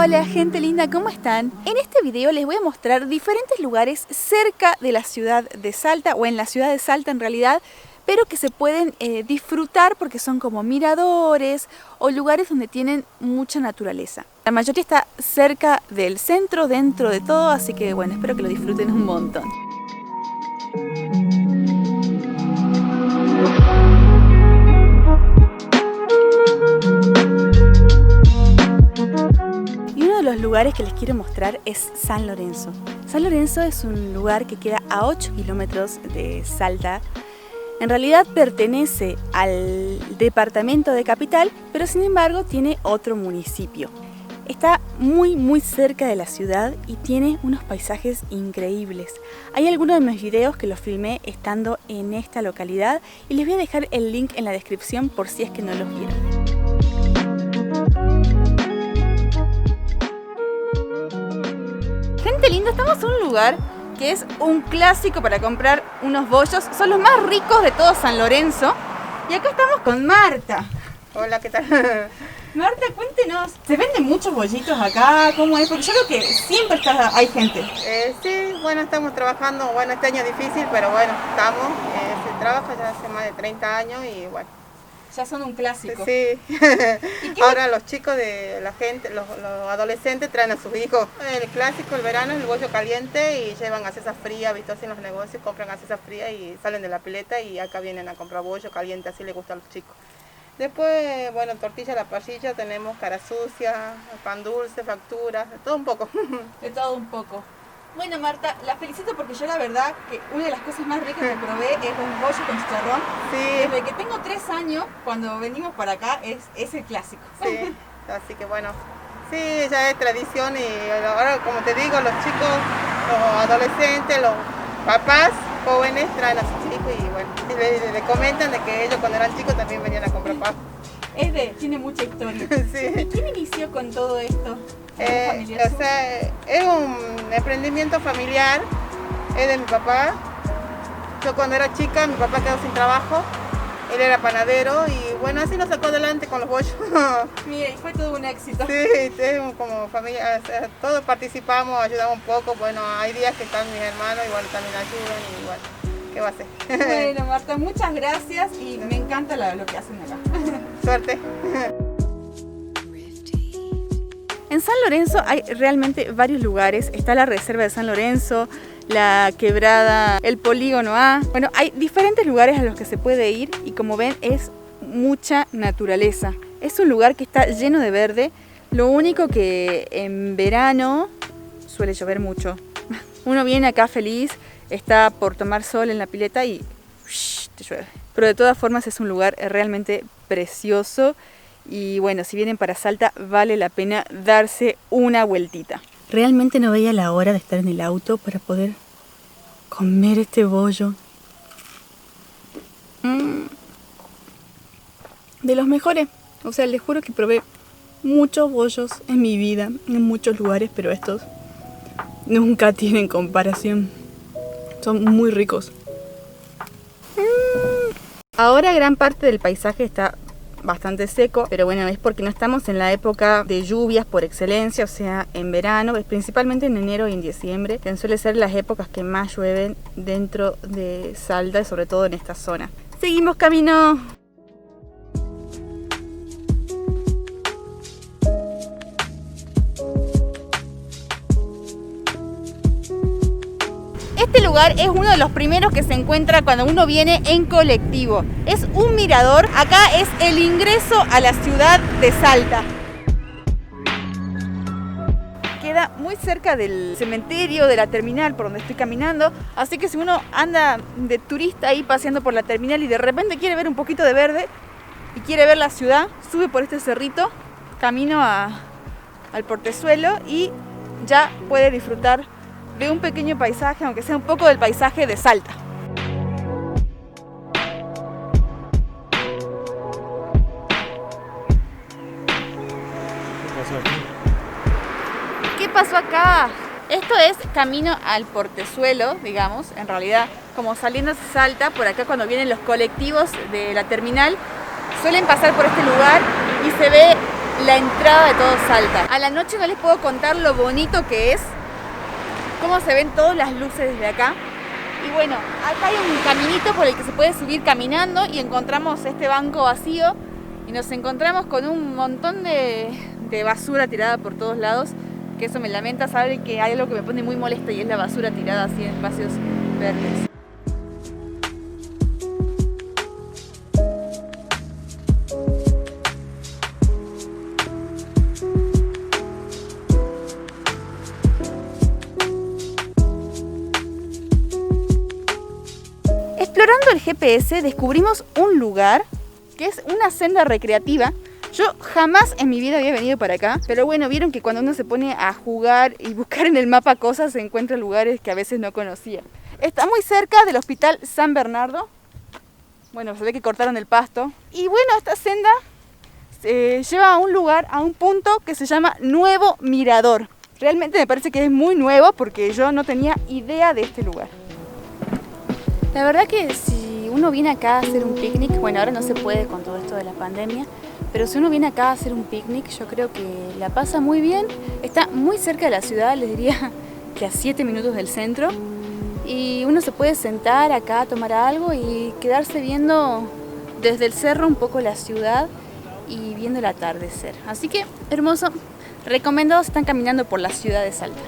Hola gente linda, ¿cómo están? En este video les voy a mostrar diferentes lugares cerca de la ciudad de Salta, o en la ciudad de Salta en realidad, pero que se pueden disfrutar porque son como miradores o lugares donde tienen mucha naturaleza. La mayoría está cerca del centro, dentro de todo, así que bueno, espero que lo disfruten un montón. Los lugares que les quiero mostrar es San Lorenzo. San Lorenzo es un lugar que queda a 8 kilómetros de Salta. En realidad pertenece al departamento de Capital, pero sin embargo tiene otro municipio. Está muy cerca de la ciudad y tiene unos paisajes increíbles. Hay algunos de mis videos que los filmé estando en esta localidad y les voy a dejar el link en la descripción por si es que no los vieron. Gente linda, estamos en un lugar que es un clásico para comprar unos bollos. Son los más ricos de todo San Lorenzo. Y acá estamos con Marta. Hola, ¿qué tal? Marta, cuéntenos, ¿se venden muchos bollitos acá? ¿Cómo es? Porque yo creo que siempre hay gente. Sí, bueno, estamos trabajando. Bueno, este año es difícil, pero bueno, estamos. Se trabaja ya hace más de 30 años y bueno. Ya son un clásico. Sí. Ahora los chicos de la gente, los adolescentes traen a sus hijos. El clásico, el verano, es el bollo caliente y llevan gaseosa fría, visto así en los negocios, compran gaseosa fría y salen de la pileta y acá vienen a comprar bollo caliente, así les gusta a los chicos. Después, bueno, tortilla a la parrilla, tenemos cara sucia, pan dulce, facturas, de todo un poco. De todo un poco. Bueno, Marta, la felicito porque yo la verdad que una de las cosas más ricas que probé es los bollos con chicharrón. Sí. Desde que tengo 3 años, cuando venimos para acá, es el clásico. Sí, así que bueno, sí, ya es tradición y ahora, como te digo, los chicos, los adolescentes, los papás jóvenes traen a sus hijos y bueno, le comentan de que ellos cuando eran chicos también venían a comprar pan. Tiene mucha historia. Sí. ¿Y quién inició con todo esto? O sea, es un emprendimiento familiar, es de mi papá. Yo cuando era chica, mi papá quedó sin trabajo, él era panadero y bueno, así nos sacó adelante con los bollos. Mira, y fue todo un éxito. Sí, como familia, o sea, todos participamos, ayudamos un poco, bueno, hay días que están mis hermanos y bueno, también ayudan y bueno, ¿qué va a hacer? Bueno, Marta, muchas gracias y me encanta lo que hacen acá. Suerte. En San Lorenzo hay realmente varios lugares. Está la reserva de San Lorenzo, la quebrada, el polígono A. Bueno, hay diferentes lugares a los que se puede ir y como ven es mucha naturaleza. Es un lugar que está lleno de verde. Lo único que en verano suele llover mucho. Uno viene acá feliz, está por tomar sol en la pileta y te llueve. Pero de todas formas es un lugar realmente precioso. Y bueno, si vienen para Salta vale la pena darse una vueltita. Realmente no veía la hora de estar en el auto para poder comer este bollo. De los mejores. O sea, les juro que probé muchos bollos en mi vida, en muchos lugares, pero estos nunca tienen comparación. Son muy ricos. Ahora gran parte del paisaje está bastante seco, pero bueno, es porque no estamos en la época de lluvias por excelencia, o sea, en verano, principalmente en enero y en diciembre, que suelen ser las épocas que más llueven dentro de Salta, sobre todo en esta zona. Seguimos camino. Este lugar es uno de los primeros que se encuentra cuando uno viene en colectivo. Es un mirador, acá es el ingreso a la ciudad de Salta. Queda muy cerca del cementerio, de la terminal por donde estoy caminando, así que si uno anda de turista ahí paseando por la terminal y de repente quiere ver un poquito de verde y quiere ver la ciudad, sube por este cerrito, camino al portezuelo y ya puede disfrutar de un pequeño paisaje, aunque sea un poco del paisaje de Salta. ¿Qué pasó acá? Esto es camino al portezuelo, digamos, en realidad, como saliendo de Salta, por acá cuando vienen los colectivos de la terminal, suelen pasar por este lugar y se ve la entrada de todo Salta. A la noche no les puedo contar lo bonito que es, cómo se ven todas las luces desde acá. Y bueno, acá hay un caminito por el que se puede subir caminando y encontramos este banco vacío y nos encontramos con un montón de basura tirada por todos lados, que eso me lamenta saber que hay algo que me pone muy molesta y es la basura tirada así en espacios verdes. Explorando el GPS descubrimos un lugar que es una senda recreativa. Yo jamás en mi vida había venido para acá, pero bueno, vieron que cuando uno se pone a jugar y buscar en el mapa cosas, se encuentra lugares que a veces no conocía. Está muy cerca del Hospital San Bernardo. Bueno, se ve que cortaron el pasto. Y bueno, esta senda lleva a un lugar, a un punto que se llama Nuevo Mirador. Realmente me parece que es muy nuevo porque yo no tenía idea de este lugar. La verdad que si uno viene acá a hacer un picnic, bueno, ahora no se puede con todo esto de la pandemia, pero si uno viene acá a hacer un picnic, yo creo que la pasa muy bien. Está muy cerca de la ciudad, les diría que a 7 minutos del centro. Y uno se puede sentar acá a tomar algo y quedarse viendo desde el cerro un poco la ciudad y viendo el atardecer. Así que, hermoso, recomendados, están caminando por la ciudad de Salta.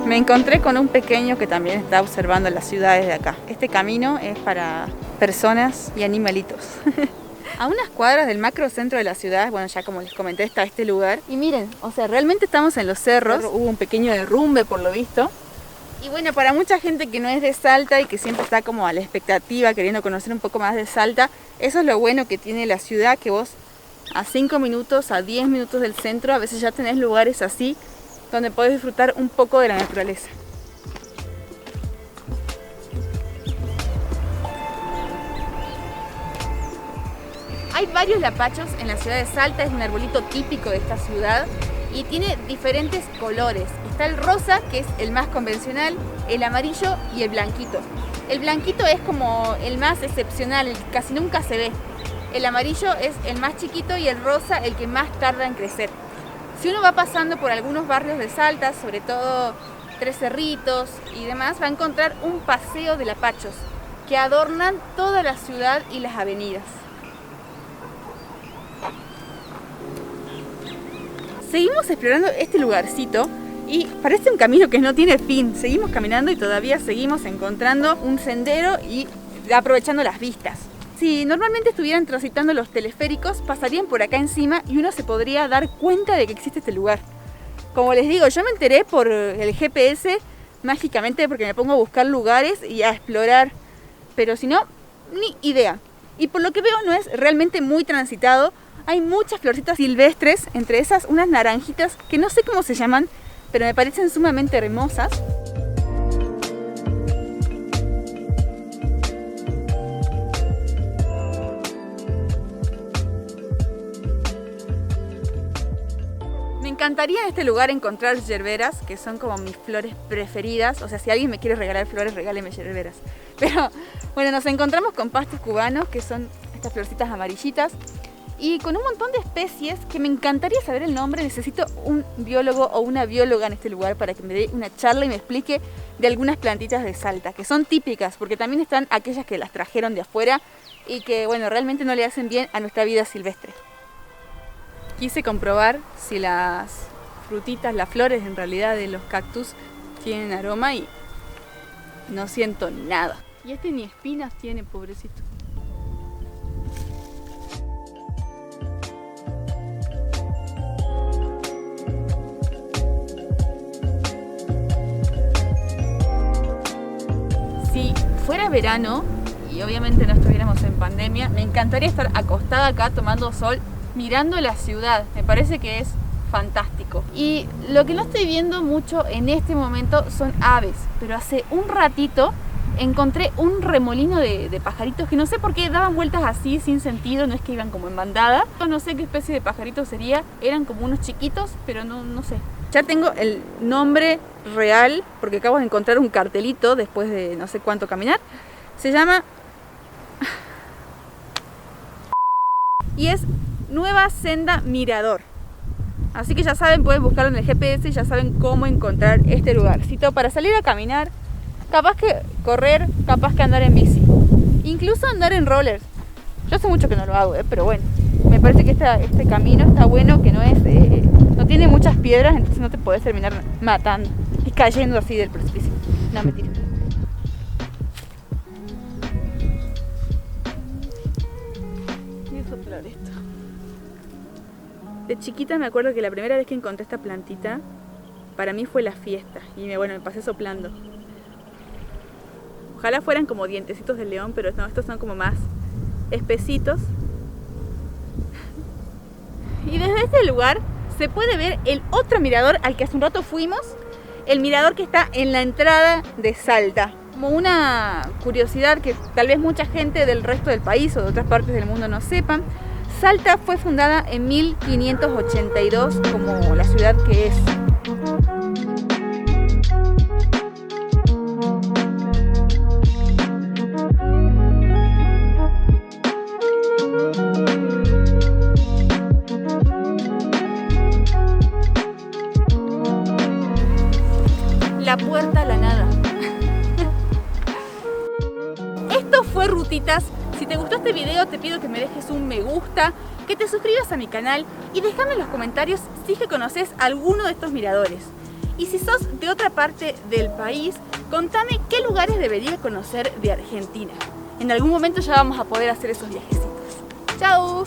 Me encontré con un pequeño que también está observando las ciudades de acá. Este camino es para personas y animalitos. A unas cuadras del macrocentro de la ciudad, bueno, ya como les comenté, está este lugar. Y miren, o sea, realmente estamos en los cerros. Hubo un pequeño derrumbe por lo visto. Y bueno, para mucha gente que no es de Salta y que siempre está como a la expectativa, queriendo conocer un poco más de Salta, eso es lo bueno que tiene la ciudad, que vos a 5 minutos, a 10 minutos del centro, a veces ya tenés lugares así, donde podés disfrutar un poco de la naturaleza. Hay varios lapachos en la ciudad de Salta, es un arbolito típico de esta ciudad y tiene diferentes colores. Está el rosa, que es el más convencional, el amarillo y el blanquito. El blanquito es como el más excepcional, el que casi nunca se ve. El amarillo es el más chiquito y el rosa el que más tarda en crecer. Si uno va pasando por algunos barrios de Salta, sobre todo Tres Cerritos y demás, va a encontrar un paseo de lapachos que adornan toda la ciudad y las avenidas. Seguimos explorando este lugarcito y parece un camino que no tiene fin. Seguimos caminando y todavía seguimos encontrando un sendero y aprovechando las vistas. Si normalmente estuvieran transitando los teleféricos, pasarían por acá encima y uno se podría dar cuenta de que existe este lugar. Como les digo, yo me enteré por el GPS, mágicamente, porque me pongo a buscar lugares y a explorar. Pero si no, ni idea. Y por lo que veo no es realmente muy transitado. Hay muchas florcitas silvestres, entre esas unas naranjitas que no sé cómo se llaman, pero me parecen sumamente hermosas. Me encantaría en este lugar encontrar yerberas, que son como mis flores preferidas. O sea, si alguien me quiere regalar flores, regáleme yerberas. Pero bueno, nos encontramos con pastos cubanos, que son estas florcitas amarillitas, y con un montón de especies que me encantaría saber el nombre. Necesito un biólogo o una bióloga en este lugar para que me dé una charla y me explique de algunas plantitas de Salta, que son típicas, porque también están aquellas que las trajeron de afuera y que, bueno, realmente no le hacen bien a nuestra vida silvestre. Quise comprobar si las frutitas, las flores en realidad de los cactus tienen aroma y no siento nada. Y este ni espinas tiene, pobrecito. Si fuera verano y obviamente no estuviéramos en pandemia, me encantaría estar acostada acá tomando sol, mirando la ciudad. Me parece que es fantástico. Y lo que no estoy viendo mucho en este momento son aves, pero hace un ratito encontré un remolino de pajaritos que no sé por qué daban vueltas así sin sentido, no es que iban como en bandada. No sé qué especie de pajarito sería, eran como unos chiquitos, pero no sé. Ya tengo el nombre real porque acabo de encontrar un cartelito después de no sé cuánto caminar. Se llama... y es Nueva Senda Mirador. Así que ya saben, pueden buscarlo en el GPS y ya saben cómo encontrar este lugarcito para salir a caminar. Capaz que correr, capaz que andar en bici. Incluso andar en rollers. Yo hace mucho que no lo hago, pero bueno. Me parece que este camino está bueno, que no es... no tiene muchas piedras, entonces no te podés terminar matando y cayendo así del precipicio. No, mentira. Voy a soplar esto. De chiquita me acuerdo que la primera vez que encontré esta plantita, para mí fue la fiesta. Y me pasé soplando. Ojalá fueran como dientecitos de león, pero no, estos son como más espesitos. Y desde este lugar se puede ver el otro mirador al que hace un rato fuimos, el mirador que está en la entrada de Salta. Como una curiosidad que tal vez mucha gente del resto del país o de otras partes del mundo no sepan, Salta fue fundada en 1582 como la ciudad que es. La puerta a la nada. Esto fue Rutitas. Si te gustó este video te pido que me dejes un me gusta, que te suscribas a mi canal y déjame en los comentarios si es que conoces alguno de estos miradores. Y si sos de otra parte del país, contame qué lugares debería conocer de Argentina. En algún momento ya vamos a poder hacer esos viajecitos. ¡Chao!